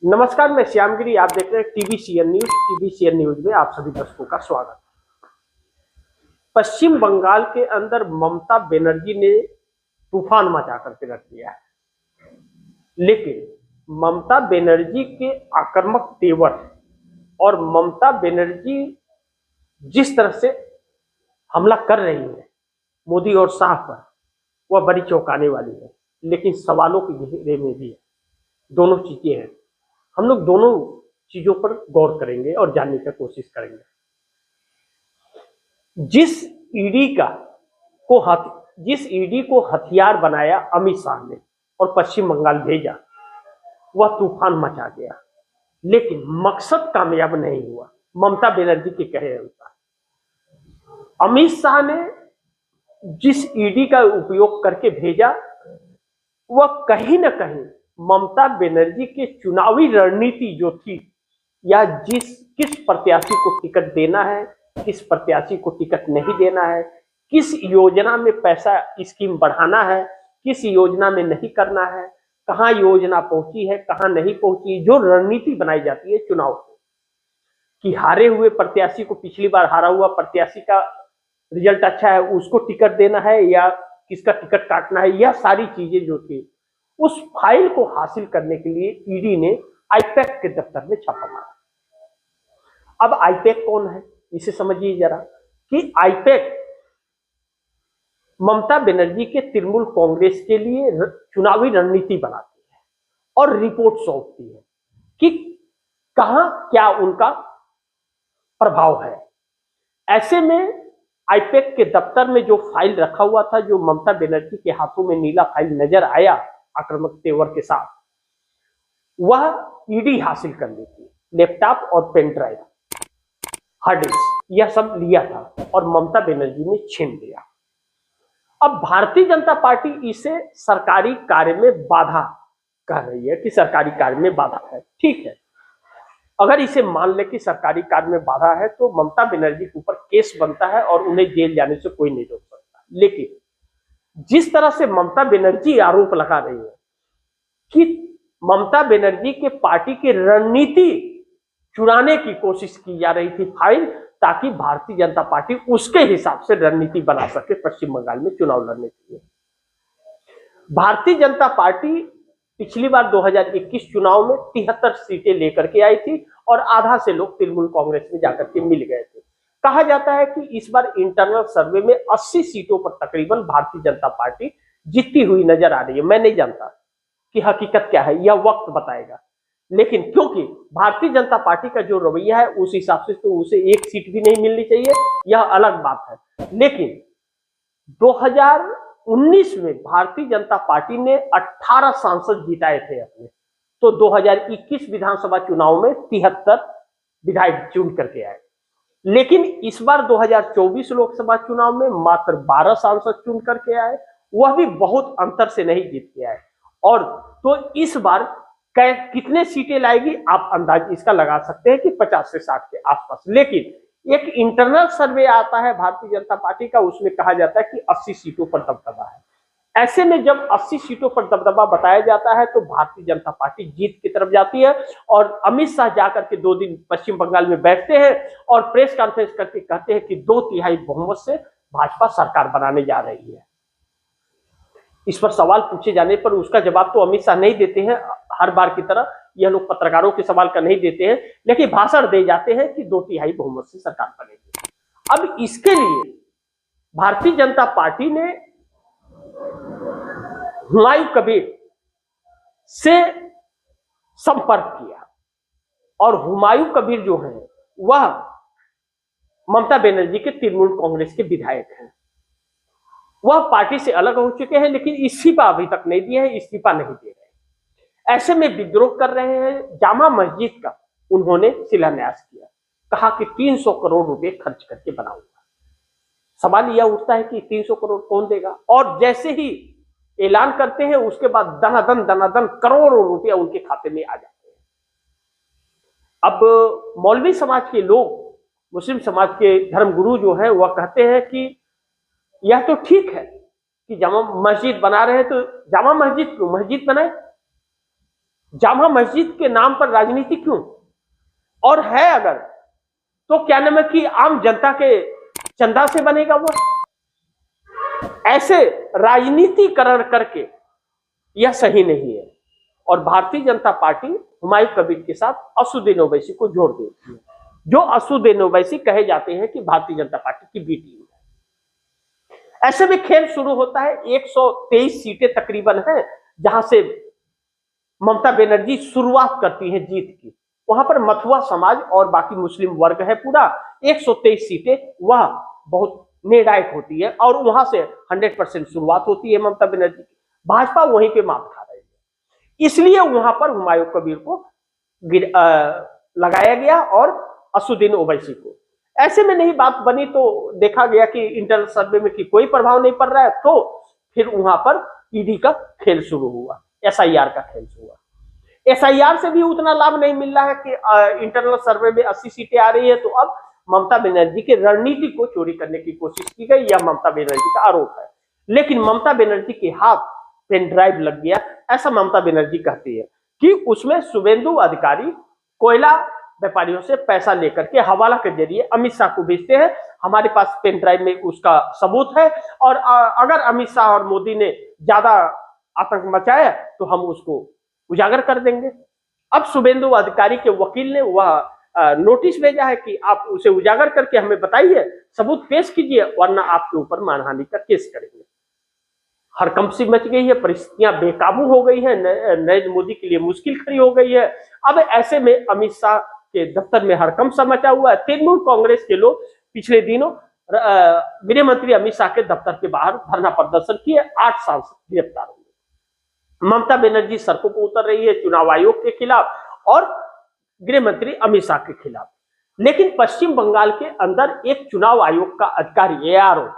नमस्कार, मैं श्यामगिरी। आप देख रहे हैं टीवीसीएन न्यूज। टीवीसीएन न्यूज में आप सभी दर्शकों का स्वागत। पश्चिम बंगाल के अंदर ममता बनर्जी ने तूफान मचा करके रख दिया है, लेकिन ममता बनर्जी के आक्रामक तेवर और ममता बनर्जी जिस तरह से हमला कर रही है मोदी और शाह पर, वह बड़ी चौंकाने वाली है, लेकिन सवालों के घेरे में भी है। दोनों चीजें हैं। हम लोग दोनों चीजों पर गौर करेंगे और जानने की कोशिश करेंगे। जिस ईडी को हथियार बनाया अमित शाह ने और पश्चिम बंगाल भेजा, वह तूफान मचा गया, लेकिन मकसद कामयाब नहीं हुआ। ममता बनर्जी के कहे अनुसार अमित शाह ने जिस ईडी का उपयोग करके भेजा, वह कहीं ना कहीं ममता बनर्जी के चुनावी रणनीति जो थी, या किस प्रत्याशी को टिकट देना है, किस प्रत्याशी को टिकट नहीं देना है, किस योजना में पैसा स्कीम बढ़ाना है, किस योजना में नहीं करना है, कहां योजना पहुंची है, कहां नहीं पहुंची, जो रणनीति बनाई जाती है चुनाव की, हारे हुए प्रत्याशी को, पिछली बार हारा हुआ प्रत्याशी का रिजल्ट अच्छा है उसको टिकट देना है या किसका टिकट काटना है, यह सारी चीजें जो थी, उस फाइल को हासिल करने के लिए ईडी ने आईपैक के दफ्तर में छापा मारा। अब आईपैक कौन है, इसे समझिए जरा कि आईपैक ममता बनर्जी के तृणमूल कांग्रेस के लिए चुनावी रणनीति बनाती है और रिपोर्ट सौंपती है कि कहां क्या उनका प्रभाव है। ऐसे में आईपैक के दफ्तर में जो फाइल रखा हुआ था, जो ममता बनर्जी के हाथों में नीला फाइल नजर आया आक्रामक तेवर के साथ, वह ईडी हासिल कर ली थी। लैपटॉप और पेन ड्राइव, हार्ड डिस्क, यह सब लिया था और ममता बनर्जी ने छीन लिया। अब भारतीय जनता पार्टी इसे सरकारी कार्य में बाधा कह रही है कि सरकारी कार्य में बाधा है। ठीक है, अगर इसे मान ले कि सरकारी कार्य में बाधा है तो ममता बनर्जी के ऊपर केस बनता है और उन्हें जेल जाने से कोई नहीं रोक सकता। लेकिन जिस तरह से ममता बनर्जी आरोप लगा रही है कि ममता बनर्जी के पार्टी की रणनीति चुराने की कोशिश की जा रही थी फाइल, ताकि भारतीय जनता पार्टी उसके हिसाब से रणनीति बना सके पश्चिम बंगाल में चुनाव लड़ने के लिए। भारतीय जनता पार्टी पिछली बार 2021 चुनाव में 73 सीटें लेकर के आई थी और आधा से लोग तृणमूल कांग्रेस में जाकर के मिल गए थे। कहा जाता है कि इस बार इंटरनल सर्वे में 80 सीटों पर तकरीबन भारतीय जनता पार्टी जीतती हुई नजर आ रही है। मैं नहीं जानता कि हकीकत क्या है, यह वक्त बताएगा, लेकिन क्योंकि भारतीय जनता पार्टी का जो रवैया है उस हिसाब से तो उसे एक सीट भी नहीं मिलनी चाहिए, यह अलग बात है। लेकिन 2019 में भारतीय जनता पार्टी ने 18 सांसद जिताए थे अपने, तो 2021 विधानसभा चुनाव में 73 विधायक चुन करके आए। लेकिन इस बार 2024 लोकसभा चुनाव में मात्र 12 सांसद चुन करके आए, वह भी बहुत अंतर से नहीं जीत के आए। और तो इस बार कितने सीटें लाएगी आप अंदाज इसका लगा सकते हैं कि 50 से 60 के आसपास। लेकिन एक इंटरनल सर्वे आता है भारतीय जनता पार्टी का, उसमें कहा जाता है कि 80 सीटों पर दबदबा है। ऐसे में जब 80 सीटों पर दबदबा बताया जाता है तो भारतीय जनता पार्टी जीत की तरफ जाती है और अमित शाह जाकर के 2 दिन पश्चिम बंगाल में बैठते हैं और प्रेस कॉन्फ्रेंस करके कहते हैं कि 2/3 बहुमत से भाजपा सरकार बनाने जा रही है। इस पर सवाल पूछे जाने पर उसका जवाब तो अमित शाह नहीं देते हैं, हर बार की तरह यह लोग पत्रकारों के सवाल का नहीं देते हैं, लेकिन भाषण दे जाते हैं कि 2/3 बहुमत से सरकार बनेगी। अब इसके लिए भारतीय जनता पार्टी ने हुमायूं कबीर से संपर्क किया और हुमायूं कबीर जो है वह ममता बनर्जी के तृणमूल कांग्रेस के विधायक हैं। वह पार्टी से अलग हो चुके हैं, लेकिन इस्तीफा अभी तक नहीं दिए हैं, इस्तीफा नहीं दे रहे। ऐसे में विद्रोह कर रहे हैं। जामा मस्जिद का उन्होंने शिलान्यास किया, कहा कि 300 करोड़ रुपए खर्च करके बनाऊंगा। सवाल यह उठता है कि 300 करोड़ कौन देगा, और जैसे ही ऐलान करते हैं उसके बाद दनादन करोड़ों रुपया उनके खाते में आ जाते हैं। अब मौलवी समाज के लोग, मुस्लिम समाज के धर्मगुरु जो है वह कहते हैं कि यह तो ठीक है कि जामा मस्जिद बना रहे हैं, तो जामा मस्जिद क्यों, मस्जिद बनाए। जामा मस्जिद के नाम पर राजनीति क्यों? और है अगर, तो क्या नाम है कि आम जनता के चंदा से बनेगा वो? ऐसे राजनीतिकरण करके यह सही नहीं है। और भारतीय जनता पार्टी हुमायूं कबीर के साथ असदुद्दीन ओवैसी को जोड़ देती है, जो असदुद्दीन ओवैसी कहे जाते हैं कि भारतीय जनता पार्टी की बी टीम है। ऐसे में खेल शुरू होता है। 123 सीटें तकरीबन हैं जहां से ममता बनर्जी शुरुआत करती हैं जीत की। वहां पर मथुआ समाज और बाकी मुस्लिम वर्ग है पूरा। 123 सीटें वह बहुत निर्णायक होती है और वहां से 100% शुरुआत होती है ममता बनर्जी की। भाजपा वहीं पे मात खा रही है, इसलिए वहां पर हुमायूं कबीर को लगाया गया और असदुद्दीन ओवैसी को। ऐसे में नहीं बात बनी तो देखा गया कि इंटरनल सर्वे में कि कोई प्रभाव नहीं पड़ रहा है, तो फिर वहां पर ईडी का खेल शुरू हुआ, एसआईआर का खेल शुरू हुआ। एसआईआर से भी उतना लाभ नहीं मिल रहा है कि इंटरनल सर्वे में 80 सीटें आ रही है, तो अब ममता बनर्जी की रणनीति को चोरी करने की कोशिश की गई, यह ममता बनर्जी का आरोप है। लेकिन ममता बनर्जी के हाथ पेन ड्राइव लग गया, ऐसा ममता बनर्जी कहती है कि उसमें शुभेंदु अधिकारी कोयला व्यापारियों से पैसा लेकर के हवाला के जरिए अमित शाह को भेजते हैं। हमारे पास पेन ड्राइव में उसका सबूत है, और अगर अमित शाह और मोदी ने ज्यादा आतंक मचाया तो हम उसको उजागर कर देंगे। अब शुभेंदु अधिकारी के वकील ने वह नोटिस भेजा है कि आप उसे उजागर करके हमें बताइए, सबूत पेश कीजिए, वरना आपके ऊपर मानहानि का केस करेंगे। हड़कंप सी मच गई है, परिस्थितियां बेकाबू हो गई है, नरेंद्र मोदी के लिए मुश्किल खड़ी हो गई है। अब ऐसे में अमित शाह के दफ्तर में हड़कंप सा मचा हुआ है। तृणमूल कांग्रेस के लोग पिछले दिनों गृह मंत्री अमित शाह के दफ्तर के बाहर धरना प्रदर्शन किए, 8 साल से गिरफ्तार हुए। ममता बनर्जी सड़कों पर उतर रही है चुनाव आयोग के खिलाफ और गृह मंत्री अमित शाह के खिलाफ। लेकिन पश्चिम बंगाल के अंदर एक चुनाव आयोग का अधिकारी एआरओ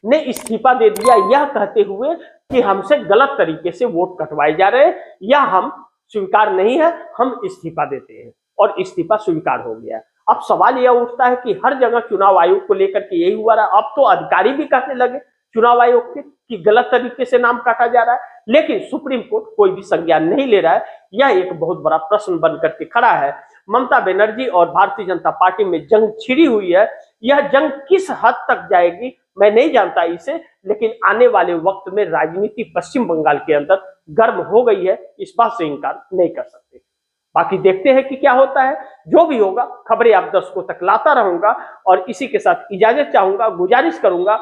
ने इस्तीफा दे दिया, यह कहते हुए कि हमसे गलत तरीके से वोट कटवाए जा रहे हैं, यह हम स्वीकार नहीं है, हम इस्तीफा देते हैं। और इस्तीफा स्वीकार हो गया। अब सवाल यह उठता है कि हर जगह चुनाव आयोग को लेकर के यही हुआ रहा। अब तो अधिकारी भी कहने लगे चुनाव आयोग के कि गलत तरीके से नाम काटा जा रहा है, लेकिन सुप्रीम कोर्ट कोई भी संज्ञान नहीं ले रहा है। यह एक बहुत बड़ा प्रश्न बन करके खड़ा है। ममता बनर्जी और भारतीय जनता पार्टी में जंग छिड़ी हुई है। यह जंग किस हद तक जाएगी मैं नहीं जानता इसे, लेकिन आने वाले वक्त में राजनीति पश्चिम बंगाल के अंदर गर्म हो गई है, इस बात से इनकार नहीं कर सकते। बाकी देखते हैं कि क्या होता है। जो भी होगा खबरें आप दर्शकों तक लाता रहूंगा, और इसी के साथ इजाजत चाहूंगा, गुजारिश करूंगा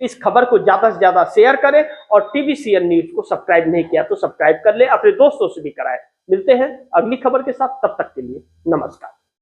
इस खबर को ज्यादा से ज्यादा शेयर करें, और TVCN न्यूज को सब्सक्राइब नहीं किया तो सब्सक्राइब कर ले, अपने दोस्तों से भी कराएं। मिलते हैं अगली खबर के साथ, तब तक के लिए नमस्कार।